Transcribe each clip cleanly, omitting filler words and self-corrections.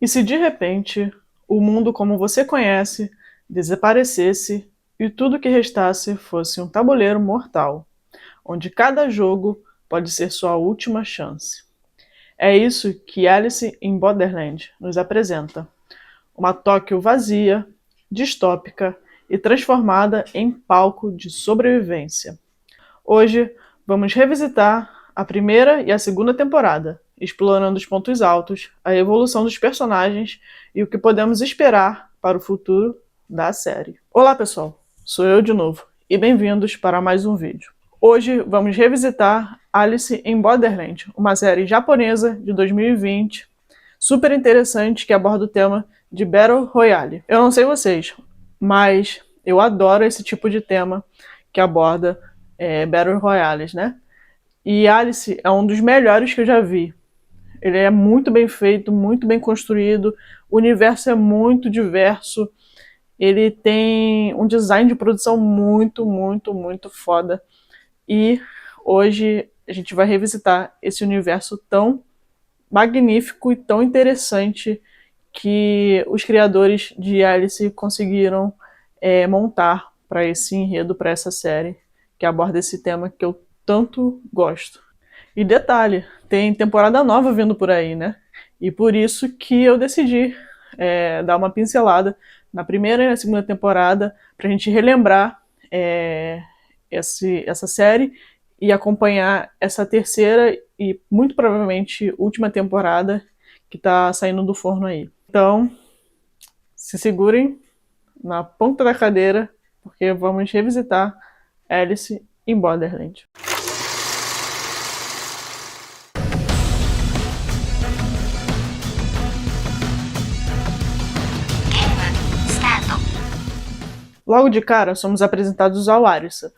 E se de repente o mundo como você conhece desaparecesse e tudo que restasse fosse um tabuleiro mortal, onde cada jogo pode ser sua última chance? É isso que Alice in Borderland nos apresenta. Uma Tóquio vazia, distópica e transformada em palco de sobrevivência. Hoje vamos revisitar a primeira e a segunda temporada, explorando os pontos altos, a evolução dos personagens e o que podemos esperar para o futuro da série. Olá pessoal, sou eu de novo e bem-vindos para mais um vídeo. Hoje vamos revisitar Alice in Borderland, uma série japonesa de 2020, super interessante, que aborda o tema de Battle Royale. Eu não sei vocês, mas eu adoro esse tipo de tema que aborda Battle Royales, né? E Alice é um dos melhores que eu já vi. Ele é muito bem feito, muito bem construído, o universo é muito diverso, ele tem um design de produção muito foda. E hoje a gente vai revisitar esse universo tão magnífico e tão interessante que os criadores de Alice conseguiram montar para esse enredo, para essa série, que aborda esse tema que eu tanto gosto. E detalhe, tem temporada nova vindo por aí, né? E por isso que eu decidi dar uma pincelada na primeira e na segunda temporada, pra gente relembrar essa série e acompanhar essa terceira e muito provavelmente última temporada que tá saindo do forno aí. Então, se segurem na ponta da cadeira, porque vamos revisitar Alice in Borderland. Logo de cara, somos apresentados ao Arisa,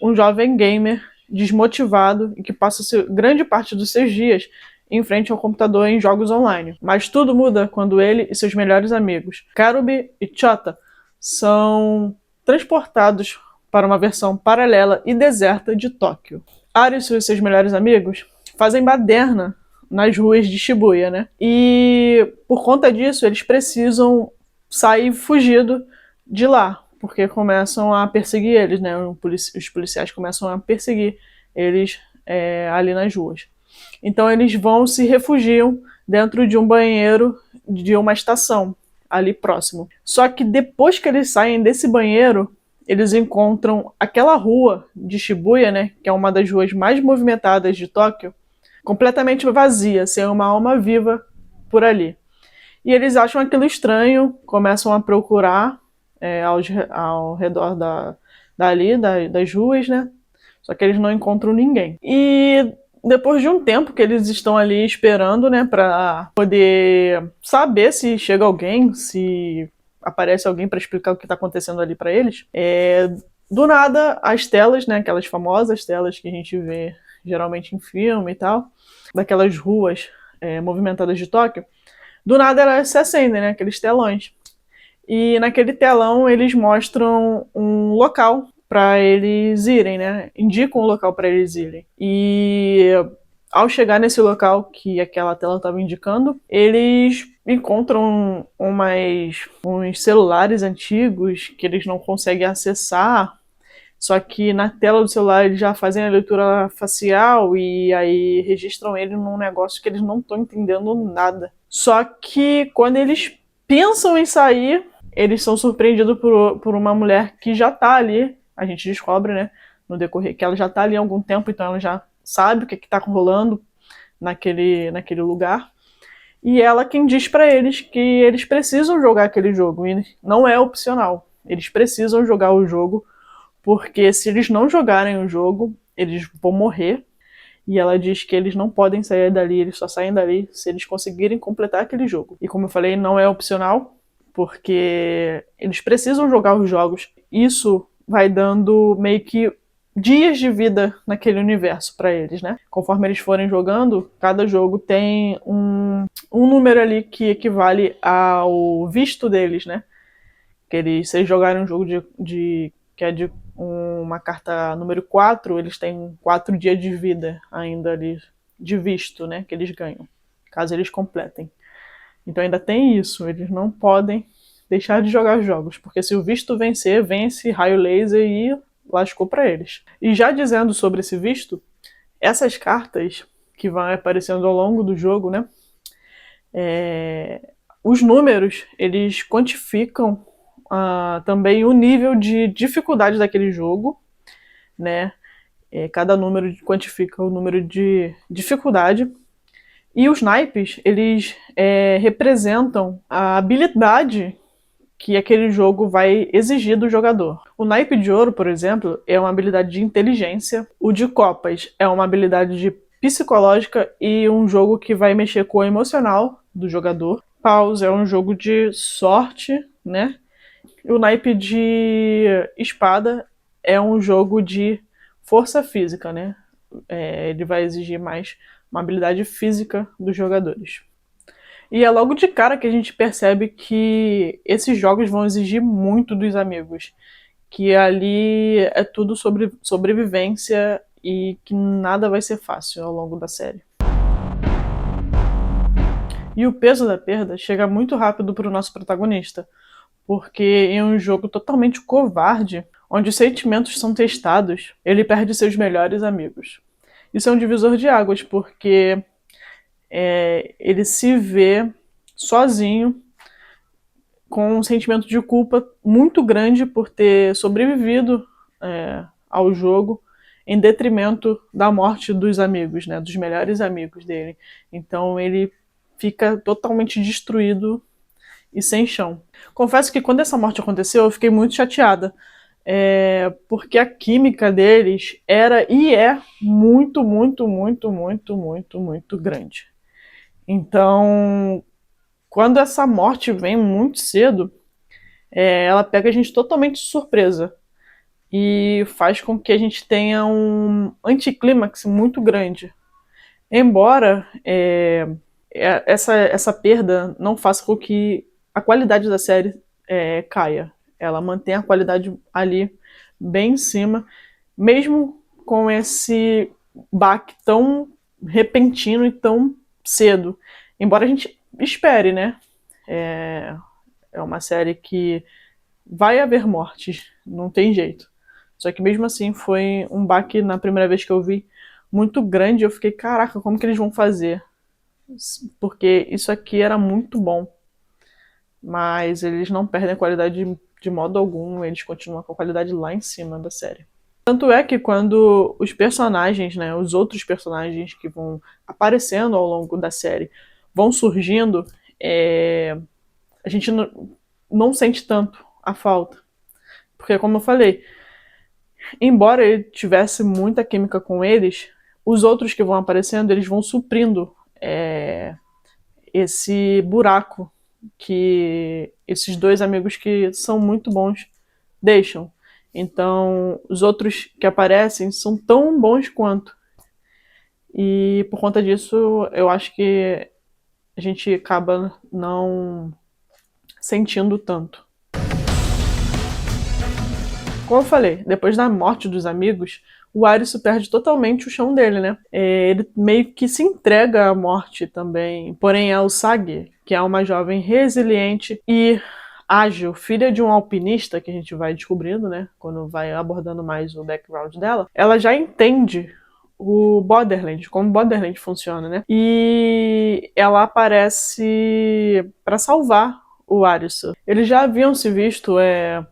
um jovem gamer desmotivado e que passa grande parte dos seus dias em frente ao computador em jogos online. Mas tudo muda quando ele e seus melhores amigos, Karubi e Chota, são transportados para uma versão paralela e deserta de Tóquio. Arisu e seus melhores amigos fazem baderna nas ruas de Shibuya, né? E por conta disso, eles precisam sair fugido de lá, porque começam a perseguir eles, né? Os policiais começam a perseguir eles ali nas ruas. Então eles vão se refugiam dentro de um banheiro de uma estação ali próximo. Só que depois que eles saem desse banheiro, eles encontram aquela rua de Shibuya, né? Que é uma das ruas mais movimentadas de Tóquio, completamente vazia, sem uma alma viva por ali. E eles acham aquilo estranho, começam a procurar ao redor das ruas, né? Só que eles não encontram ninguém. E depois de um tempo que eles estão ali esperando, né, para poder saber se chega alguém, se aparece alguém para explicar o que está acontecendo ali para eles, do nada as telas, né, aquelas famosas telas que a gente vê geralmente em filme e tal, daquelas ruas movimentadas de Tóquio, do nada elas se acendem, né, aqueles telões. E naquele telão eles mostram um local para eles irem, né? Indicam um local para eles irem. E ao chegar nesse local que aquela tela estava indicando, eles encontram uns celulares antigos que eles não conseguem acessar. Só que na tela do celular eles já fazem a leitura facial e aí registram ele num negócio que eles não estão entendendo nada. Só que quando eles pensam em sair, eles são surpreendidos por uma mulher que já tá ali. A gente descobre, né, no decorrer, que ela já tá ali há algum tempo, então ela já sabe o que tá rolando naquele lugar. E ela quem diz para eles que eles precisam jogar aquele jogo, e não é opcional. Eles precisam jogar o jogo, porque se eles não jogarem o jogo, eles vão morrer. E ela diz que eles não podem sair dali, eles só saem dali se eles conseguirem completar aquele jogo. E como eu falei, não é opcional, porque eles precisam jogar os jogos. Isso vai dando meio que dias de vida naquele universo para eles, né? Conforme eles forem jogando, cada jogo tem um número ali que equivale ao visto deles, né? Se eles jogarem um jogo que é de uma carta número 4, eles têm 4 dias de vida ainda ali de visto, né? Que eles ganham, caso eles completem. Então ainda tem isso, eles não podem deixar de jogar os jogos, porque se o visto vencer, vence raio laser e lascou para eles. E já dizendo sobre esse visto, essas cartas que vão aparecendo ao longo do jogo, né? Os números, eles quantificam também o nível de dificuldade daquele jogo, né? Cada número quantifica o número de dificuldade. E os naipes, eles representam a habilidade que aquele jogo vai exigir do jogador. O naipe de ouro, por exemplo, é uma habilidade de inteligência. O de copas é uma habilidade de psicológica e um jogo que vai mexer com o emocional do jogador. Paus é um jogo de sorte, né? E o naipe de espada é um jogo de força física, né? Ele vai exigir mais uma habilidade física dos jogadores. E é logo de cara que a gente percebe que esses jogos vão exigir muito dos amigos. Que ali é tudo sobre sobrevivência e que nada vai ser fácil ao longo da série. E o peso da perda chega muito rápido para o nosso protagonista, porque em um jogo totalmente covarde, onde os sentimentos são testados, ele perde seus melhores amigos. Isso é um divisor de águas, porque ele se vê sozinho, com um sentimento de culpa muito grande por ter sobrevivido ao jogo, em detrimento da morte dos amigos, né, dos melhores amigos dele. Então ele fica totalmente destruído e sem chão. Confesso que quando essa morte aconteceu, eu fiquei muito chateada, porque a química deles era e é muito, muito, muito, muito, muito, muito grande. Então, quando essa morte vem muito cedo, ela pega a gente totalmente de surpresa e faz com que a gente tenha um anticlímax muito grande. Embora essa perda não faça com que a qualidade da série caia. Ela mantém a qualidade ali bem em cima, mesmo com esse baque tão repentino e tão cedo. Embora a gente espere, né? É uma série que vai haver mortes, não tem jeito. Só que mesmo assim foi um baque na primeira vez que eu vi muito grande. Eu fiquei, caraca, como que eles vão fazer? Porque isso aqui era muito bom. Mas eles não perdem a qualidade de modo algum, eles continuam com a qualidade lá em cima da série. Tanto é que quando os personagens, né, os outros personagens que vão aparecendo ao longo da série vão surgindo, a gente não sente tanto a falta. Porque, como eu falei, embora ele tivesse muita química com eles, os outros que vão aparecendo, eles vão suprindo esse buraco que esses dois amigos que são muito bons deixam. Então, os outros que aparecem são tão bons quanto. E por conta disso, eu acho que a gente acaba não sentindo tanto. Como eu falei, depois da morte dos amigos, o Arisu perde totalmente o chão dele, né? Ele meio que se entrega à morte também. Porém, a Usagi, que é uma jovem resiliente e ágil, filha de um alpinista, que a gente vai descobrindo, né? Quando vai abordando mais o background dela, ela já entende o Borderland, como o Borderland funciona, né? E ela aparece para salvar o Arisu. Eles já haviam se visto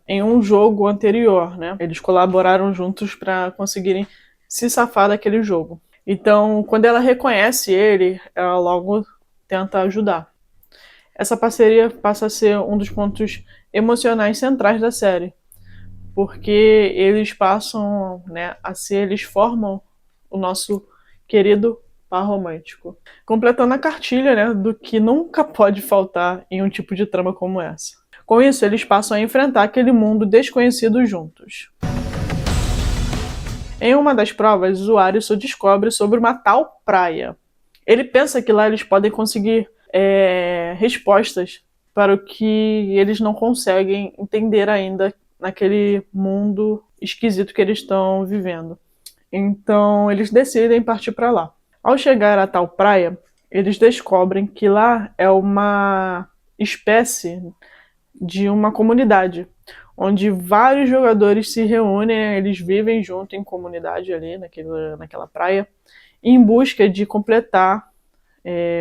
em um jogo anterior, né? Eles colaboraram juntos para conseguirem se safar daquele jogo. Então, quando ela reconhece ele, ela logo tenta ajudar. Essa parceria passa a ser um dos pontos emocionais centrais da série, porque eles passam, né, eles formam o nosso querido par romântico, completando a cartilha, né, do que nunca pode faltar em um tipo de trama como essa. Com isso, eles passam a enfrentar aquele mundo desconhecido juntos. Em uma das provas, o Arisu descobre sobre uma tal praia. Ele pensa que lá eles podem conseguir respostas para o que eles não conseguem entender ainda naquele mundo esquisito que eles estão vivendo. Então, eles decidem partir para lá. Ao chegar à tal praia, eles descobrem que lá é uma espécie de uma comunidade, onde vários jogadores se reúnem, eles vivem junto em comunidade ali naquela praia, em busca de completar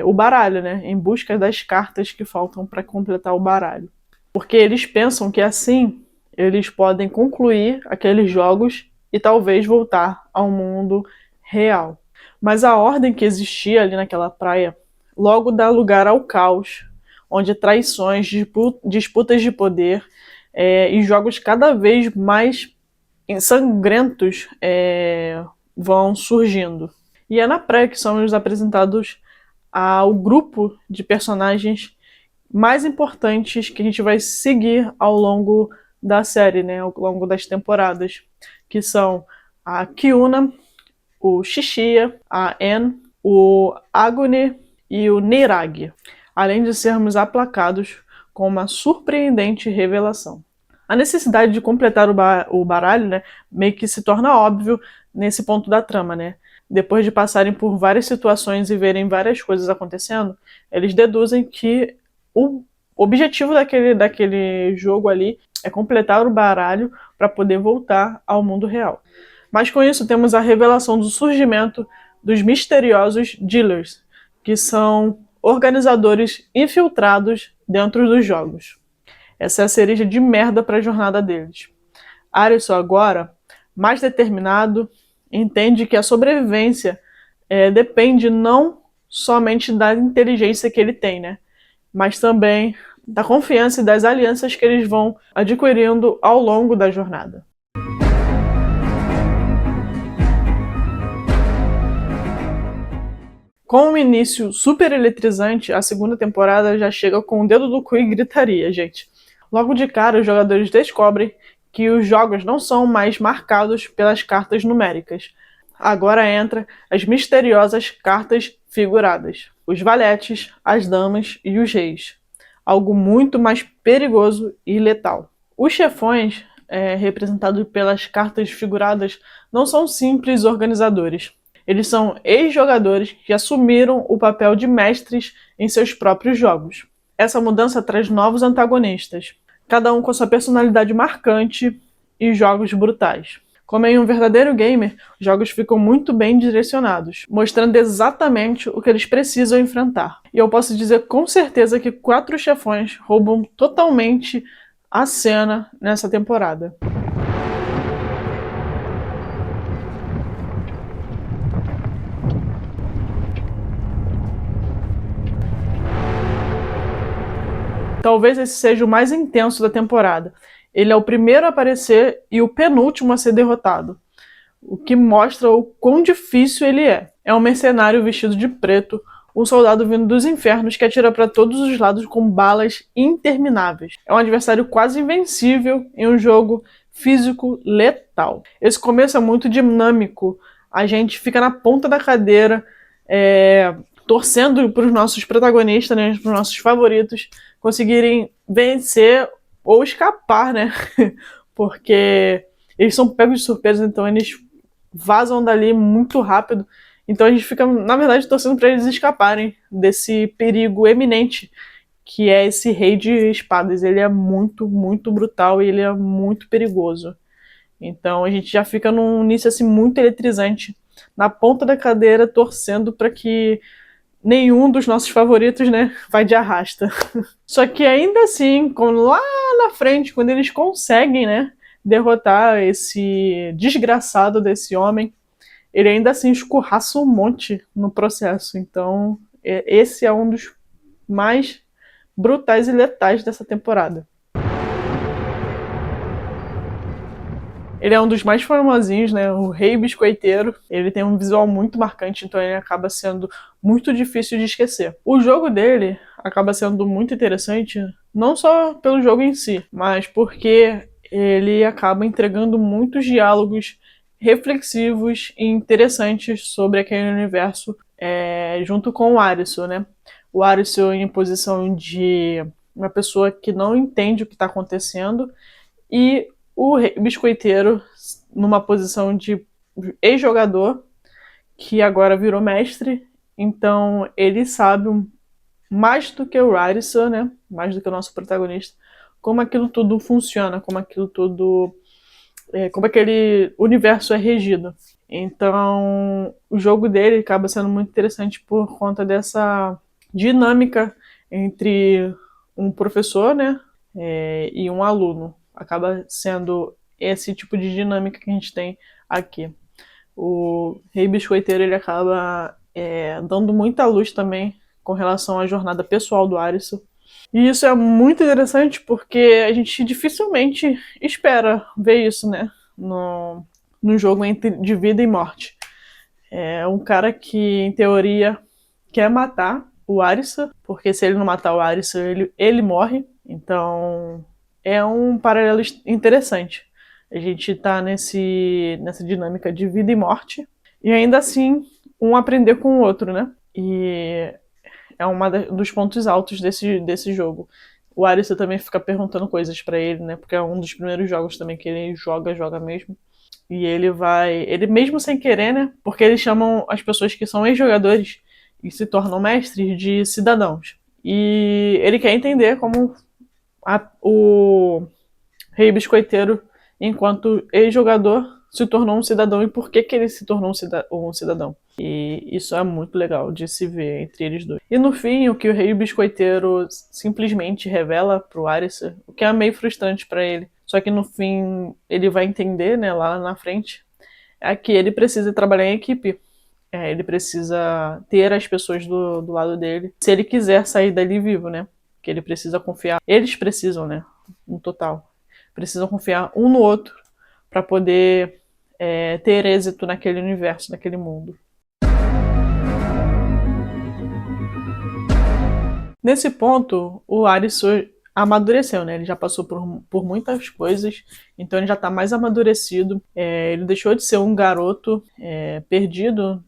o baralho, né? Em busca das cartas que faltam para completar o baralho. Porque eles pensam que assim eles podem concluir aqueles jogos e talvez voltar ao mundo real. Mas a ordem que existia ali naquela praia logo dá lugar ao caos, onde traições, disputas de poder e jogos cada vez mais sangrentos vão surgindo. E é na praia que somos apresentados ao grupo de personagens mais importantes que a gente vai seguir ao longo da série, né, ao longo das temporadas, que são a Kiuna, o Shishia, a En, o Agune e o Niragi, além de sermos aplacados com uma surpreendente revelação. A necessidade de completar o baralho, né, meio que se torna óbvio nesse ponto da trama, né? Depois de passarem por várias situações e verem várias coisas acontecendo, eles deduzem que o objetivo daquele jogo ali é completar o baralho para poder voltar ao mundo real. Mas com isso temos a revelação do surgimento dos misteriosos dealers, que são organizadores infiltrados dentro dos jogos. Essa é a cereja de merda para a jornada deles. Arisu agora, mais determinado, entende que a sobrevivência depende não somente da inteligência que ele tem, né? Mas também da confiança e das alianças que eles vão adquirindo ao longo da jornada. Com um início super eletrizante, a segunda temporada já chega com o dedo do cu e gritaria, gente. Logo de cara, os jogadores descobrem que os jogos não são mais marcados pelas cartas numéricas. Agora entra as misteriosas cartas figuradas, os valetes, as damas e os reis. Algo muito mais perigoso e letal. Os chefões, representados pelas cartas figuradas, não são simples organizadores. Eles são ex-jogadores que assumiram o papel de mestres em seus próprios jogos. Essa mudança traz novos antagonistas, cada um com sua personalidade marcante e jogos brutais. Como em um verdadeiro gamer, os jogos ficam muito bem direcionados, mostrando exatamente o que eles precisam enfrentar. E eu posso dizer com certeza que 4 chefões roubam totalmente a cena nessa temporada. Talvez esse seja o mais intenso da temporada. Ele é o primeiro a aparecer e o penúltimo a ser derrotado, o que mostra o quão difícil ele é. É um mercenário vestido de preto, um soldado vindo dos infernos que atira para todos os lados com balas intermináveis. É um adversário quase invencível em um jogo físico letal. Esse começo é muito dinâmico, a gente fica na ponta da cadeira, torcendo para os nossos protagonistas, né, para os nossos favoritos, conseguirem vencer ou escapar, né? Porque eles são pegos de surpresa, então eles vazam dali muito rápido. Então a gente fica, na verdade, torcendo para eles escaparem desse perigo eminente que é esse rei de espadas. Ele é muito, muito brutal e ele é muito perigoso. Então a gente já fica num início assim muito eletrizante, na ponta da cadeira, torcendo para que nenhum dos nossos favoritos, né, vai de arrasta. Só que ainda assim, lá na frente, quando eles conseguem, né, derrotar esse desgraçado desse homem, ele ainda assim escorraça um monte no processo. Então, esse é um dos mais brutais e letais dessa temporada. Ele é um dos mais famosinhos, né? O Rei Biscoiteiro. Ele tem um visual muito marcante, então ele acaba sendo muito difícil de esquecer. O jogo dele acaba sendo muito interessante, não só pelo jogo em si, mas porque ele acaba entregando muitos diálogos reflexivos e interessantes sobre aquele universo, junto com o Arisu, né? O Arisu em posição de uma pessoa que não entende o que está acontecendo e o biscoiteiro numa posição de ex-jogador que agora virou mestre Então ele sabe mais do que o Arisa, né? Mais do que o nosso protagonista, como aquilo tudo funciona, como aquilo tudo, como aquele universo é regido. Então, o jogo dele acaba sendo muito interessante por conta dessa dinâmica entre um professor, né, e um aluno. Acaba sendo esse tipo de dinâmica que a gente tem aqui. O Rei Biscoiteiro ele acaba dando muita luz também com relação à jornada pessoal do Arisu. E isso é muito interessante porque a gente dificilmente espera ver isso, né? No jogo de vida e morte. É um cara que, em teoria, quer matar o Arisa, porque se ele não matar o Arisa, ele morre. Então, é um paralelo interessante. A gente tá nessa dinâmica de vida e morte, e ainda assim, um aprender com o outro, né? E é dos pontos altos desse jogo. O Arisa também fica perguntando coisas para ele, né? Porque é um dos primeiros jogos também que ele joga mesmo. E ele mesmo sem querer, né? Porque eles chamam as pessoas que são ex-jogadores e se tornam mestres de cidadãos. E ele quer entender como o Rei Biscoiteiro, enquanto ex-jogador, se tornou um cidadão e por que ele se tornou um cidadão. E isso é muito legal de se ver entre eles dois. E no fim, o que o Rei Biscoiteiro simplesmente revela pro Arisa, o que é meio frustrante para ele, só que no fim ele vai entender, né, lá na frente, é que ele precisa trabalhar em equipe. Ele precisa ter as pessoas do lado dele, se ele quiser sair dali vivo, né? Que ele precisa confiar. Eles precisam, né? No total. Precisam confiar um no outro para poder ter êxito naquele universo, naquele mundo. Nesse ponto, o Arisu amadureceu, né? Ele já passou por muitas coisas, então ele já tá mais amadurecido. Ele deixou de ser um garoto perdido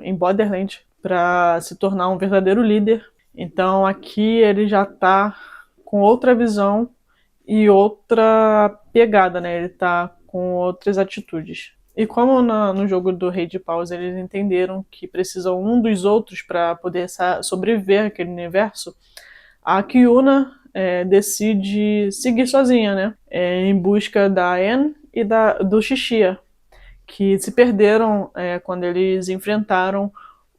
em Borderlands para se tornar um verdadeiro líder. Então aqui ele já tá com outra visão e outra pegada, né? Ele tá com outras atitudes. E como no jogo do Rei de Paus eles entenderam que precisam um dos outros para poder sobreviver àquele universo, a Kyuna decide seguir sozinha, né? Em busca da Anne e do Xixia, que se perderam quando eles enfrentaram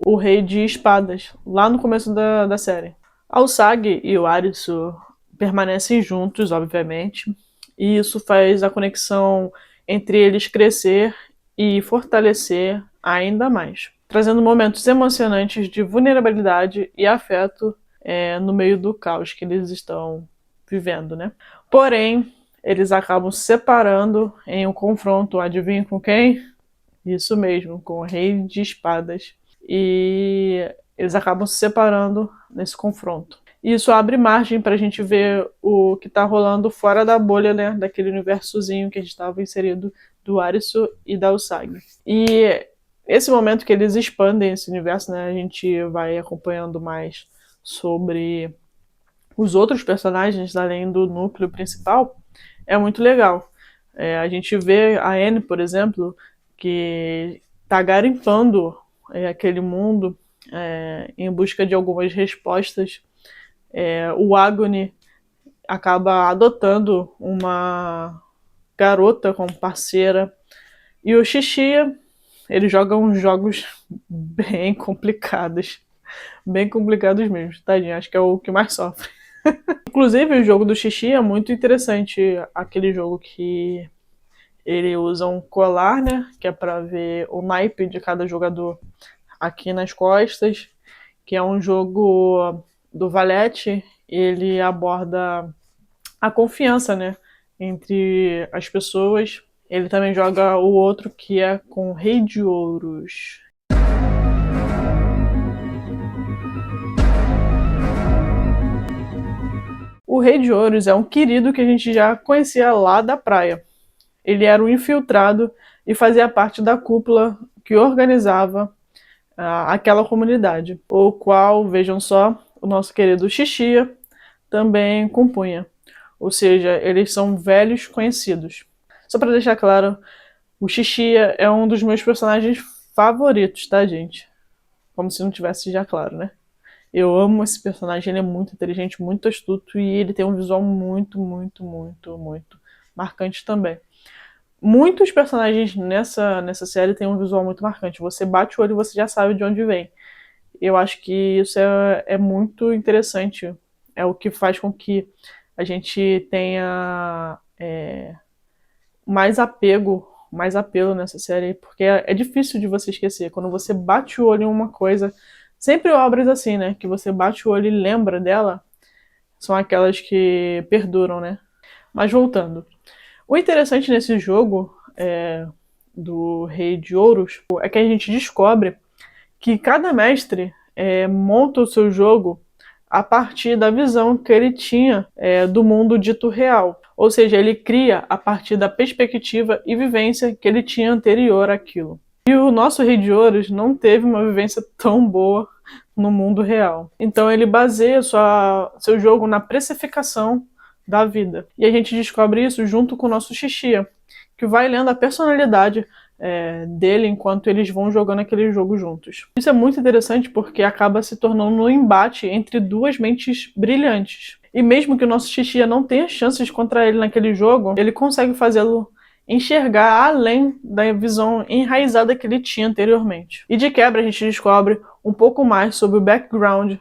o Rei de Espadas, lá no começo da série. A Usagi e o Arisu permanecem juntos, obviamente, e isso faz a conexão entre eles crescer e fortalecer ainda mais, trazendo momentos emocionantes de vulnerabilidade e afeto no meio do caos que eles estão vivendo, né? Porém, eles acabam se separando em um confronto, adivinha com quem? Isso mesmo, com o Rei de Espadas. E eles acabam se separando nesse confronto. E isso abre margem para a gente ver o que está rolando fora da bolha, né? Daquele universozinho que a gente estava inserido do Arisu e da Usagi. E esse momento que eles expandem esse universo, né? A gente vai acompanhando mais sobre os outros personagens, além do núcleo principal, é muito legal. A gente vê a Anne, por exemplo, que está garimpando aquele mundo em busca de algumas respostas. O Agony acaba adotando uma garota como parceira. E o Xixia, ele joga uns jogos bem complicados. Bem complicados mesmo, tadinho. Acho que é o que mais sofre. Inclusive, o jogo do Xixi é muito interessante. Aquele jogo que ele usa um colar, né? Que é para ver o naipe de cada jogador aqui nas costas. Que é um jogo do Valete. Ele aborda a confiança, né? Entre as pessoas. Ele também joga o outro que é com Rei de Ouros. O Rei de Ouros é um querido que a gente já conhecia lá da praia. Ele era um infiltrado e fazia parte da cúpula que organizava aquela comunidade, o qual, vejam só, o nosso querido Xixia também compunha. Ou seja, eles são velhos conhecidos. Só para deixar claro, o Xixia é um dos meus personagens favoritos, tá, gente? Como se não tivesse já claro, né? Eu amo esse personagem, ele é muito inteligente, muito astuto e ele tem um visual muito, muito, muito, muito marcante também. Muitos personagens nessa série têm um visual muito marcante. Você bate o olho e você já sabe de onde vem. Eu acho que isso é muito interessante. É o que faz com que a gente tenha mais apelo nessa série, porque é difícil de você esquecer. Quando você bate o olho em uma coisa, sempre obras assim, né? Que você bate o olho e lembra dela, são aquelas que perduram, né? Mas voltando. O interessante nesse jogo do Rei de Ouros é que a gente descobre que cada mestre monta o seu jogo a partir da visão que ele tinha do mundo dito real. Ou seja, ele cria a partir da perspectiva e vivência que ele tinha anterior àquilo. E o nosso Rei de Ouros não teve uma vivência tão boa no mundo real. Então ele baseia seu jogo na precificação da vida. E a gente descobre isso junto com o nosso Xixia, que vai lendo a personalidade dele enquanto eles vão jogando aquele jogo juntos. Isso é muito interessante porque acaba se tornando um embate entre duas mentes brilhantes. E mesmo que o nosso Xixia não tenha chances contra ele naquele jogo, ele consegue fazê-lo enxergar além da visão enraizada que ele tinha anteriormente. E de quebra a gente descobre um pouco mais sobre o background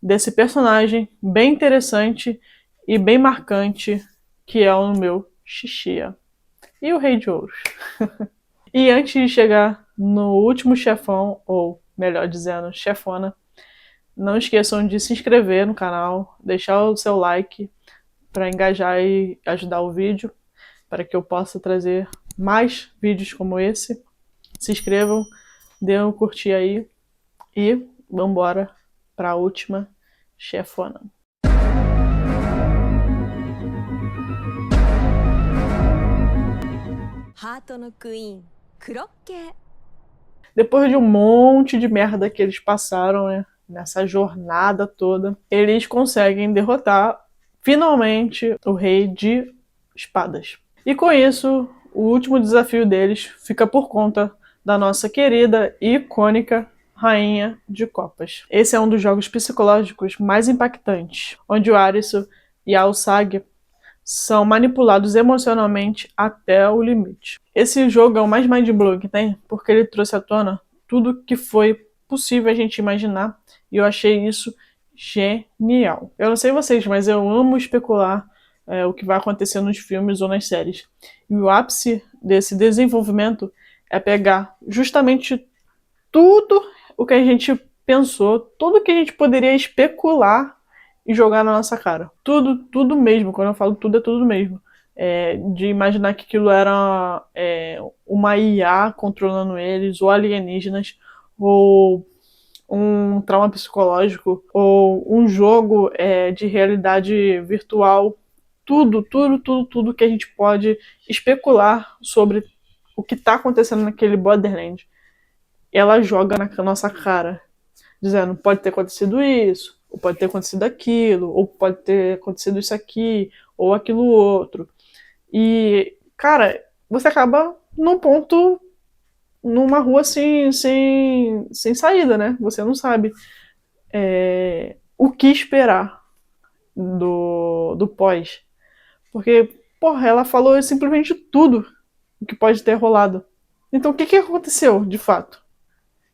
desse personagem bem interessante e bem marcante que é o meu Xixia. E o Rei de Ouros. E antes de chegar no último chefão, ou melhor dizendo, chefona, não esqueçam de se inscrever no canal, deixar o seu like para engajar e ajudar o vídeo, para que eu possa trazer mais vídeos como esse. Se inscrevam, dê um curtir aí e vamos embora para a última chefona. Depois de um monte de merda que eles passaram, né, nessa jornada toda, eles conseguem derrotar finalmente o Rei de Espadas. E com isso, o último desafio deles fica por conta da nossa querida e icônica Rainha de Copas. Esse é um dos jogos psicológicos mais impactantes, onde o Arisu e a Alsag são manipulados emocionalmente até o limite. Esse jogo é o mais mind-blowing que tem, porque ele trouxe à tona tudo que foi possível a gente imaginar, e eu achei isso genial. Eu não sei vocês, mas eu amo especular o que vai acontecer nos filmes ou nas séries. E o ápice desse desenvolvimento é pegar justamente tudo o que a gente pensou, tudo que a gente poderia especular e jogar na nossa cara. Tudo mesmo. Quando eu falo tudo, é tudo mesmo. De imaginar que aquilo era uma IA controlando eles, ou alienígenas, ou um trauma psicológico, ou um jogo de realidade virtual. Tudo que a gente pode especular sobre o que está acontecendo naquele Borderland. Ela joga na nossa cara, dizendo, pode ter acontecido isso, ou pode ter acontecido aquilo, ou pode ter acontecido isso aqui, ou aquilo outro. E, cara, você acaba num ponto, numa rua assim, sem saída, né? Você não sabe o que esperar do pós. Porque, porra, ela falou simplesmente tudo o que pode ter rolado. Então, o que aconteceu, de fato?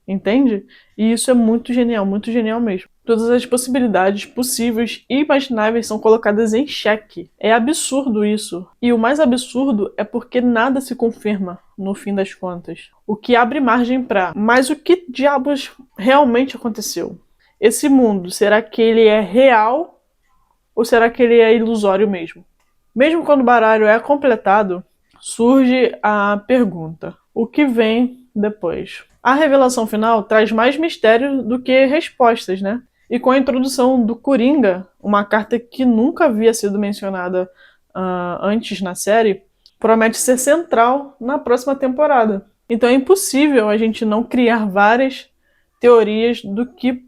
Entende? E isso é muito genial mesmo. Todas as possibilidades possíveis e imagináveis são colocadas em xeque. É absurdo isso. E o mais absurdo é porque nada se confirma no fim das contas. O que abre margem pra, mas o que diabos realmente aconteceu? Esse mundo, será que ele é real ou será que ele é ilusório mesmo? Mesmo quando o baralho é completado, surge a pergunta: o que vem depois? A revelação final traz mais mistério do que respostas, né? E com a introdução do Coringa, uma carta que nunca havia sido mencionada antes na série, promete ser central na próxima temporada. Então é impossível a gente não criar várias teorias do que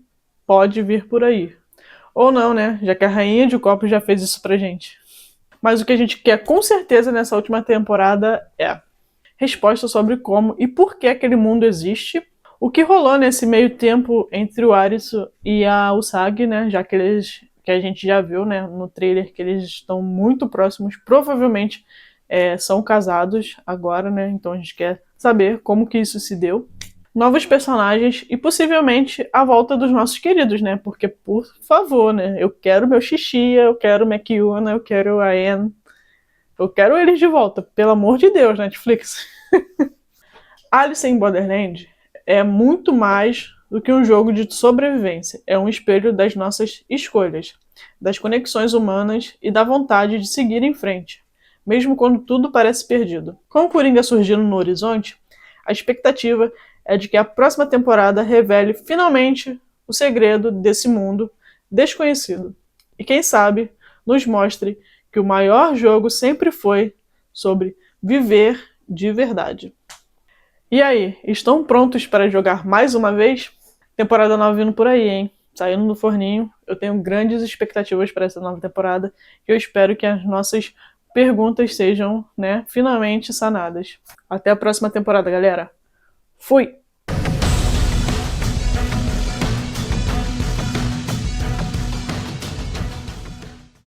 pode vir por aí. Ou não, né? Já que a Rainha de Copas já fez isso pra gente. Mas o que a gente quer com certeza nessa última temporada é resposta sobre como e por que aquele mundo existe, O que rolou nesse meio tempo entre o Arisu e a Usagi, né? Já que que a gente já viu, né, no trailer que eles estão muito próximos, provavelmente são casados agora, né? Então a gente quer saber como que isso se deu. Novos personagens e possivelmente a volta dos nossos queridos, né? Porque, por favor, né? Eu quero meu Xixia, eu quero minha Kiuna, eu quero a Anne. Eu quero eles de volta, pelo amor de Deus, Netflix. Alice in Borderland é muito mais do que um jogo de sobrevivência. É um espelho das nossas escolhas, das conexões humanas e da vontade de seguir em frente, mesmo quando tudo parece perdido. Com o Coringa surgindo no horizonte, a expectativa é de que a próxima temporada revele finalmente o segredo desse mundo desconhecido. E quem sabe nos mostre que o maior jogo sempre foi sobre viver de verdade. E aí, estão prontos para jogar mais uma vez? Temporada nova vindo por aí, hein? Saindo do forninho. Eu tenho grandes expectativas para essa nova temporada e eu espero que as nossas perguntas sejam, né, finalmente sanadas. Até a próxima temporada, galera. Fui!